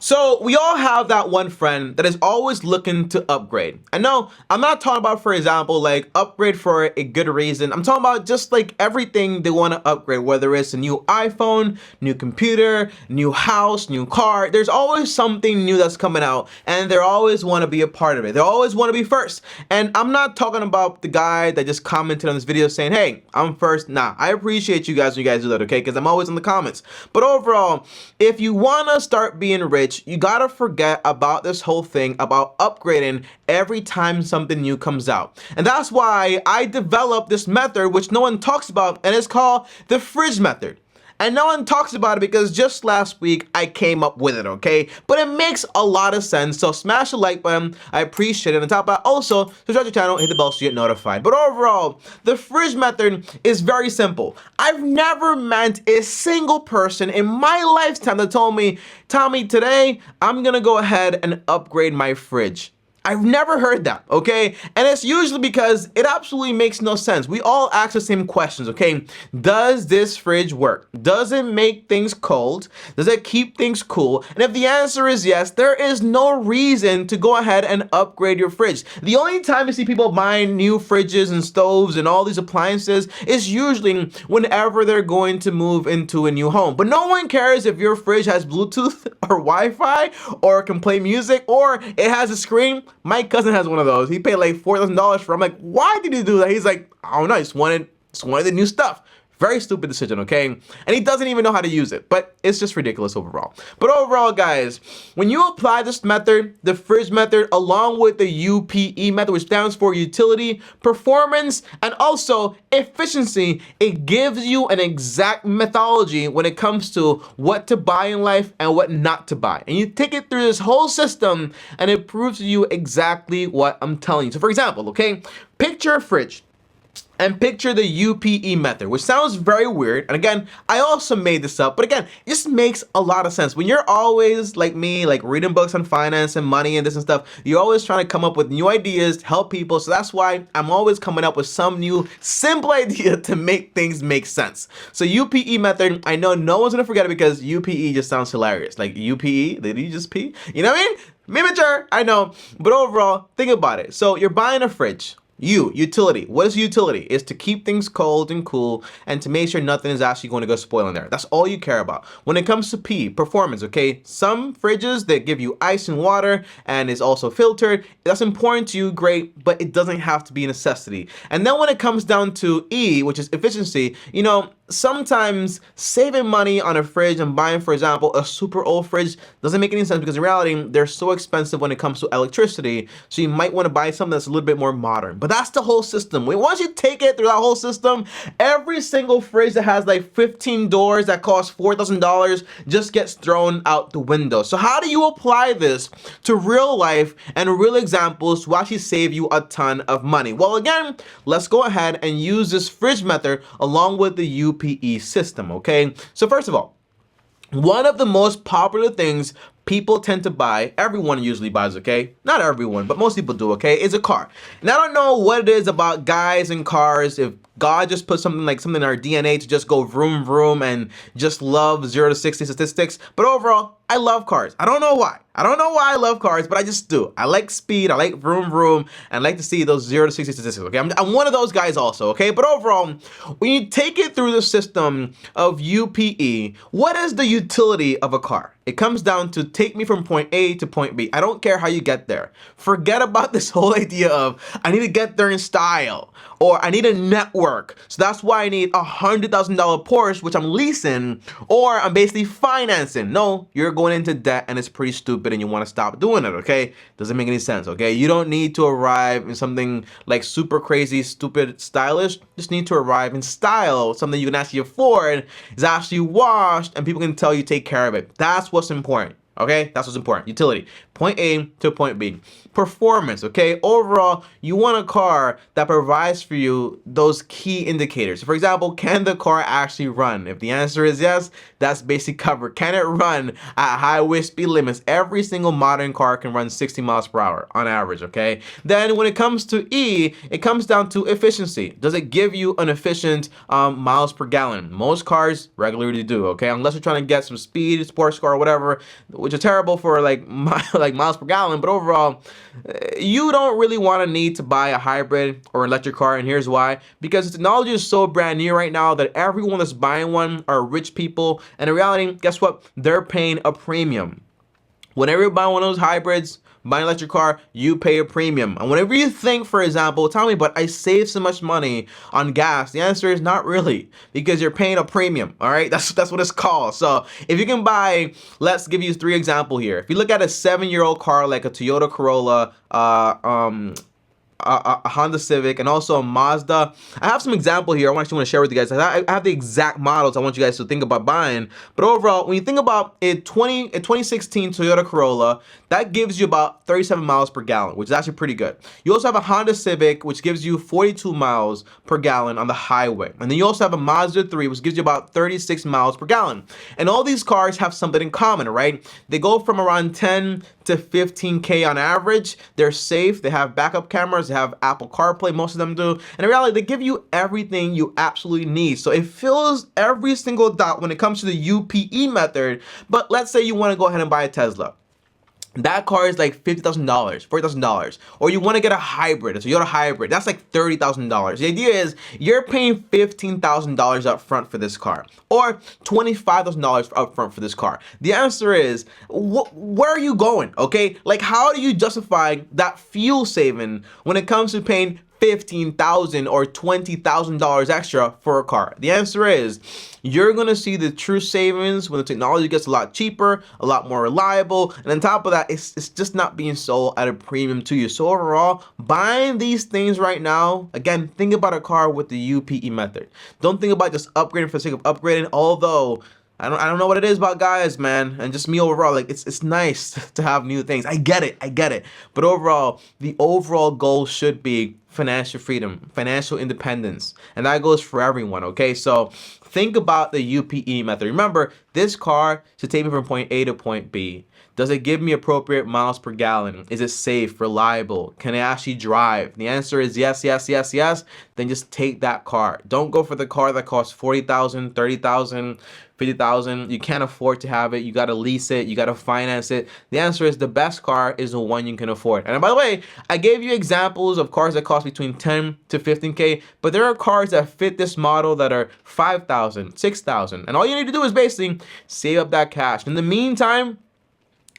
So we all have that one friend that is always looking to upgrade. And no, I'm not talking about, for example, like upgrade for a good reason. I'm talking about just like everything they want to upgrade, whether it's a new iPhone, new computer, new house, new car. There's always something new that's coming out and they always want to be a part of it. They always want to be first. And I'm not talking about the guy that just commented on this video saying, hey, I'm first. Nah, I appreciate you guys when you guys do that, okay? Because I'm always in the comments. But overall, if you want to start being rich, you gotta forget about this whole thing about upgrading every time something new comes out. And that's why I developed this method which no one talks about, and it's called the fridge method. And no one talks about it because just last week I came up with it, okay? But it makes a lot of sense, so smash the like button. I appreciate it. And on top of that, also subscribe to the channel, hit the bell so you get notified. But overall, the fridge method is very simple. I've never met a single person in my lifetime that told me, Tommy, today I'm gonna go ahead and upgrade my fridge. I've never heard that, okay? And it's usually because it absolutely makes no sense. We all ask the same questions, okay? Does this fridge work? Does it make things cold? Does it keep things cool? And if the answer is yes, there is no reason to go ahead and upgrade your fridge. The only time you see people buying new fridges and stoves and all these appliances is usually whenever they're going to move into a new home. But no one cares if your fridge has Bluetooth or Wi-Fi or can play music or it has a screen. My cousin has one of those. He paid like $4,000 for it. I'm like, why did he do that? He's like, I don't know, just wanted the new stuff. Very stupid decision, okay? And he doesn't even know how to use it, but it's just ridiculous overall. But overall, guys, when you apply this method, the fridge method, along with the UPE method, which stands for utility, performance, and also efficiency, it gives you an exact methodology when it comes to what to buy in life and what not to buy. And you take it through this whole system and it proves to you exactly what I'm telling you. So for example, okay, picture a fridge. And picture the UPE method, which sounds very weird. And again, I also made this up, but again, it just makes a lot of sense. When you're always like me, like reading books on finance and money and this and stuff, you're always trying to come up with new ideas to help people. So that's why I'm always coming up with some new simple idea to make things make sense. So UPE method, I know no one's gonna forget it because UPE just sounds hilarious. Like UPE, did you just pee? You know what I mean? Mimiture, I know. But overall, think about it. So you're buying a fridge. Utility. What is utility? Is to keep things cold and cool and to make sure nothing is actually going to go spoil in there. That's all you care about. When it comes to P, performance, okay? Some fridges that give you ice and water and is also filtered. That's important to you, great, but it doesn't have to be a necessity. And then when it comes down to E, which is efficiency, you know, sometimes saving money on a fridge and buying, for example, a super old fridge doesn't make any sense because in reality, they're so expensive when it comes to electricity. So you might want to buy something that's a little bit more modern. But that's the whole system. Once you take it through that whole system, every single fridge that has like 15 doors that cost $4,000 just gets thrown out the window. So how do you apply this to real life and real examples to actually save you a ton of money? Well, again, let's go ahead and use this fridge method along with the UPE system, okay? So first of all, one of the most popular things people tend to buy, everyone usually buys, okay? Not everyone, but most people do, okay? Is a car. And I don't know what it is about guys and cars, if God just put something in our DNA to just go vroom vroom and just love 0 to 60 statistics. But overall, I love cars. I don't know why. I don't know why I love cars, but I just do. I like speed, I like vroom vroom, and I like to see those 0 to 60 statistics, okay? I'm one of those guys also, okay? But overall, when you take it through the system of UPE, what is the utility of a car? It comes down to take me from point A to point B. I don't care how you get there. Forget about this whole idea of I need to get there in style or I need a network. So that's why I need a $100,000 Porsche, which I'm leasing, or I'm basically financing. No, you're going into debt and it's pretty stupid and you want to stop doing it, okay? Doesn't make any sense, okay? You don't need to arrive in something like super crazy, stupid, stylish. Just need to arrive in style, something you can actually afford, is actually washed, and people can tell you take care of it. That's what's important. Okay, that's what's important. Utility, point A to point B. Performance, okay? Overall, you want a car that provides for you those key indicators. So for example, can the car actually run? If the answer is yes, that's basically covered. Can it run at highway speed limits? Every single modern car can run 60 miles per hour on average, okay? Then when it comes to E, it comes down to efficiency. Does it give you an efficient miles per gallon? Most cars regularly do, okay? Unless you're trying to get some speed, sports car, whatever which are terrible for like like miles per gallon. But overall, you don't really want to need to buy a hybrid or electric car, and here's why: because the technology is so brand new right now that everyone that's buying one are rich people, and in reality, guess what? They're paying a premium. Whenever you buy one of those hybrids, buy an electric car, you pay a premium. And whenever you think, for example, tell me, but I save so much money on gas, the answer is not really, because you're paying a premium. All right, that's what it's called. So if you can buy, let's give you 3 examples here. If you look at a 7-year-old car like a Toyota Corolla, a Honda Civic, and also a Mazda. I have some example here I actually want to share with you guys. I have the exact models I want you guys to think about buying. But overall, when you think about a 2016 Toyota Corolla, that gives you about 37 miles per gallon, which is actually pretty good. You also have a Honda Civic, which gives you 42 miles per gallon on the highway. And then you also have a Mazda 3, which gives you about 36 miles per gallon. And all these cars have something in common, right? They go from around 10 to 15K on average. They're safe. They have backup cameras. They have Apple CarPlay. Most of them do. And in reality, they give you everything you absolutely need. So it fills every single dot when it comes to the UPE method. But let's say you want to go ahead and buy a Tesla. That car is like $50,000, $40,000. Or you want to get a hybrid, a Toyota hybrid. That's like $30,000. The idea is you're paying $15,000 up front for this car, or $25,000 up front for this car. The answer is, where are you going? Okay, like how do you justify that fuel saving when it comes to paying $15,000 or $20,000 extra for a car? The answer is you're gonna see the true savings when the technology gets a lot cheaper, a lot more reliable, and on top of that, it's just not being sold at a premium to you. So overall, buying these things right now, again, think about a car with the UPE method. Don't think about just upgrading for the sake of upgrading, although I don't know what it is about guys, man, and just me overall. Like it's nice to have new things. I get it. But overall, the overall goal should be financial freedom, financial independence, and that goes for everyone. Okay, so think about the UPE method. Remember, this car should take me from point A to point B. Does it give me appropriate miles per gallon? Is it safe, reliable? Can I actually drive? The answer is yes. Then just take that car. Don't go for the car that costs $40,000, $30,000, $50,000. You can't afford to have it. You got to lease it. You got to finance it. The answer is the best car is the one you can afford. And by the way, I gave you examples of cars that cost between 10 to 15K, but there are cars that fit this model that are 5,000, 6,000. And all you need to do is basically save up that cash. In the meantime,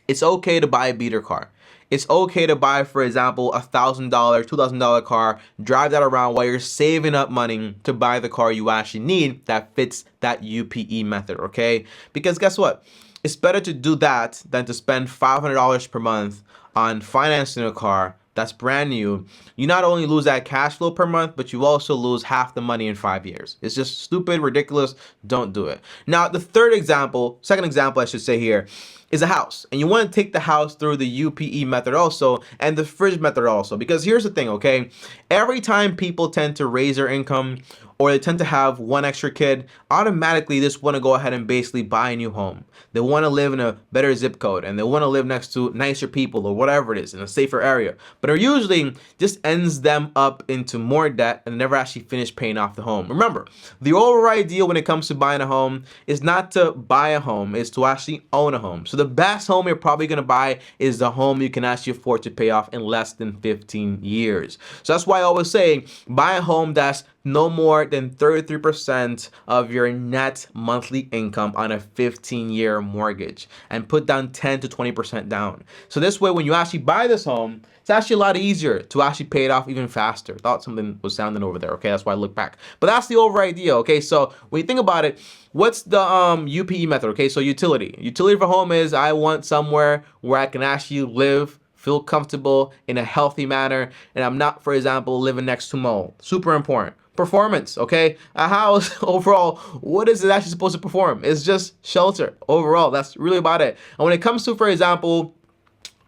it's okay to buy a beater car. It's okay to buy, for example, $1,000, $2,000 car, drive that around while you're saving up money to buy the car you actually need that fits that UPE method, okay? Because guess what? It's better to do that than to spend $500 per month on financing a car that's brand new. You not only lose that cash flow per month, but you also lose half the money in 5 years. It's just stupid, ridiculous. Don't do it. Now, the second example I should say here, is a house. And you want to take the house through the UPE method also, and the fridge method also. Because here's the thing, okay? Every time people tend to raise their income, or they tend to have one extra kid, automatically they just want to go ahead and basically buy a new home. They want to live in a better zip code, and they want to live next to nicer people or whatever it is in a safer area. But it usually just ends them up into more debt and never actually finish paying off the home. Remember, the overall idea when it comes to buying a home is not to buy a home, it's to actually own a home. So the best home you're probably going to buy is the home you can actually afford to pay off in less than 15 years. So that's why I always say buy a home that's no more than 33% of your net monthly income on a 15-year mortgage, and put down 10 to 20% down. So this way, when you actually buy this home, it's actually a lot easier to actually pay it off even faster. Thought something was sounding over there, okay? That's why I look back. But that's the overall idea, okay? So when you think about it, what's the UPE method, okay? So utility. Utility for home is I want somewhere where I can actually live, feel comfortable in a healthy manner, and I'm not, for example, living next to mold. Super important. Performance, okay? A house, overall, what is it actually supposed to perform? It's just shelter. Overall, that's really about it. And when it comes to, for example,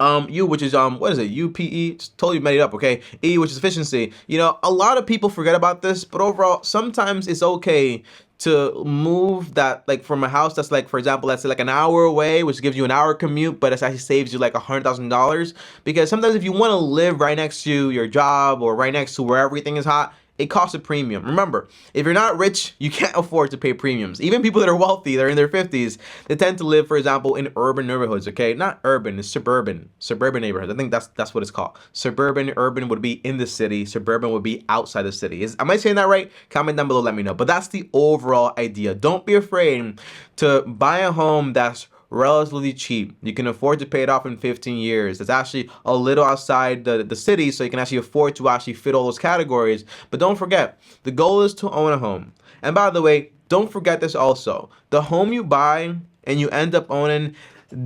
which is what is it? UPE, just totally made it up, okay? E, which is efficiency. You know, a lot of people forget about this, but overall, sometimes it's okay to move that, like, from a house that's, like, for example, let's say like an hour away, which gives you an hour commute, but it actually saves you like $100,000. Because sometimes if you want to live right next to your job or right next to where everything is hot, it costs a premium. Remember, if you're not rich, you can't afford to pay premiums. Even people that are wealthy, they're in their 50s, they tend to live, for example, in urban neighborhoods, okay? Not urban, it's suburban neighborhoods. I think that's what it's called. Suburban, urban would be in the city, suburban would be outside the city. Am I saying that right? Comment down below, let me know. But that's the overall idea. Don't be afraid to buy a home that's relatively cheap. You can afford to pay it off in 15 years. It's actually a little outside the city, so you can actually afford to actually fit all those categories. But don't forget, the goal is to own a home. And by the way, don't forget this also. The home you buy and you end up owning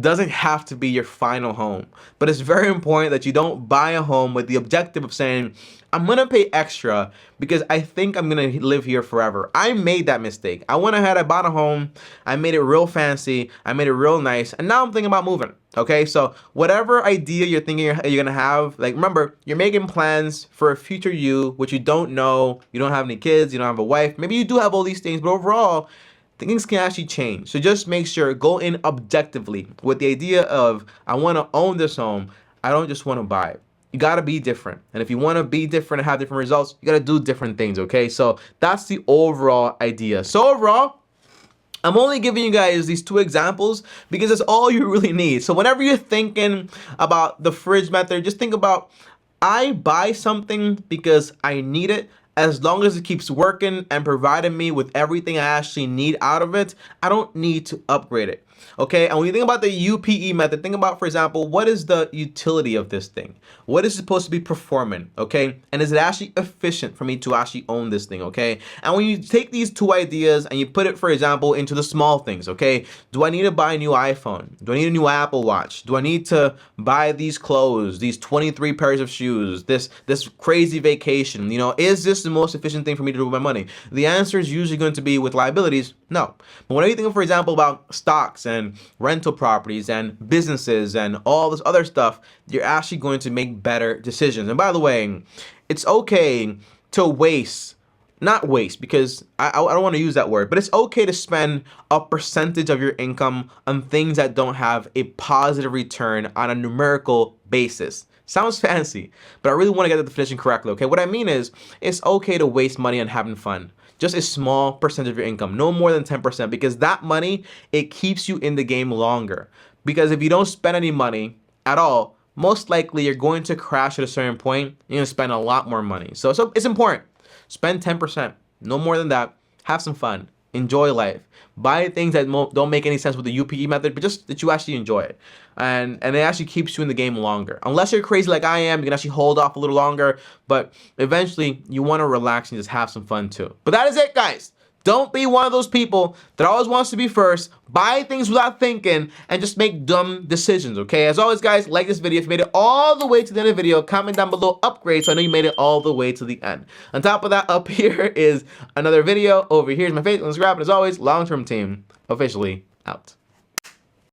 doesn't have to be your final home. But it's very important that you don't buy a home with the objective of saying, I'm gonna pay extra because I think I'm gonna live here forever. I made that mistake. I went ahead, I bought a home, I made it real fancy, I made it real nice, and now I'm thinking about moving. Okay, so whatever idea you're thinking you're gonna have, like, remember, you're making plans for a future you, which you don't know, you don't have any kids, you don't have a wife, maybe you do have all these things, but overall, things can actually change. So just make sure, go in objectively with the idea of, I want to own this home. I don't just want to buy it. You got to be different. And if you want to be different and have different results, you got to do different things, okay? So that's the overall idea. So overall, I'm only giving you guys these two examples because that's all you really need. So whenever you're thinking about the fridge method, just think about, I buy something because I need it. As long as it keeps working and providing me with everything I actually need out of it, I don't need to upgrade it. Okay, and when you think about the UPE method, think about, for example, what is the utility of this thing? What is it supposed to be performing? Okay, and is it actually efficient for me to actually own this thing? Okay, and when you take these two ideas and you put it, for example, into the small things, okay, do I need to buy a new iPhone? Do I need a new Apple Watch? Do I need to buy these clothes, these 23 pairs of shoes, this crazy vacation? You know, is this the most efficient thing for me to do with my money? The answer is usually going to be, with liabilities, no. But whenever you think, for example, about stocks and rental properties and businesses and all this other stuff, you're actually going to make better decisions. And by the way, it's okay to not waste, because I don't want to use that word, but it's okay to spend a percentage of your income on things that don't have a positive return on a numerical basis. Sounds fancy, but I really want to get the definition correctly, okay? What I mean is, it's okay to waste money on having fun. Just a small percentage of your income, no more than 10%, because that money, it keeps you in the game longer. Because if you don't spend any money at all, most likely you're going to crash at a certain point. You're going to spend a lot more money. So it's important. Spend 10%, no more than that. Have some fun. Enjoy life. Buy things that don't make any sense with the UPE method, but just that you actually enjoy it. And it actually keeps you in the game longer. Unless you're crazy like I am, you can actually hold off a little longer, but eventually you want to relax and just have some fun too. But that is it, guys. Don't be one of those people that always wants to be first, buy things without thinking, and just make dumb decisions, okay? As always, guys, like this video. If you made it all the way to the end of the video, comment down below upgrade so I know you made it all the way to the end. On top of that, up here is another video. Over here is my face on Instagram. And as always, long-term team officially out.